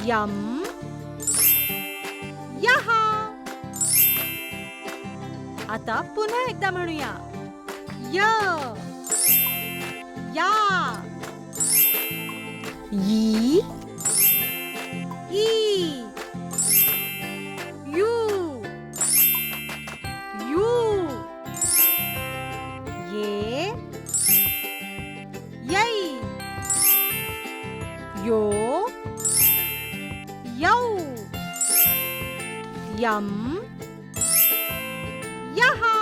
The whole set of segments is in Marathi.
यम यहा. आता पुन्हा एकदा म्हणूया. य या. E E. You you. ये यै. यो यौ. यम यहा.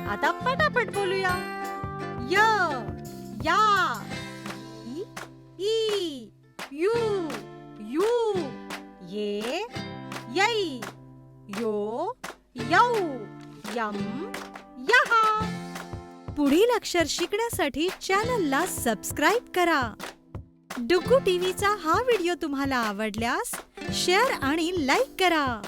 आता पटापट बोलूया. य या. E E. You you. ये यै. यो यौ. यम यहा. पुढील अक्षर शिकण्यासाठी चॅनलला सबस्क्राईब करा. डुग्गू टीव्हीचा हा व्हिडिओ तुम्हाला आवडल्यास शेअर आणि लाईक करा.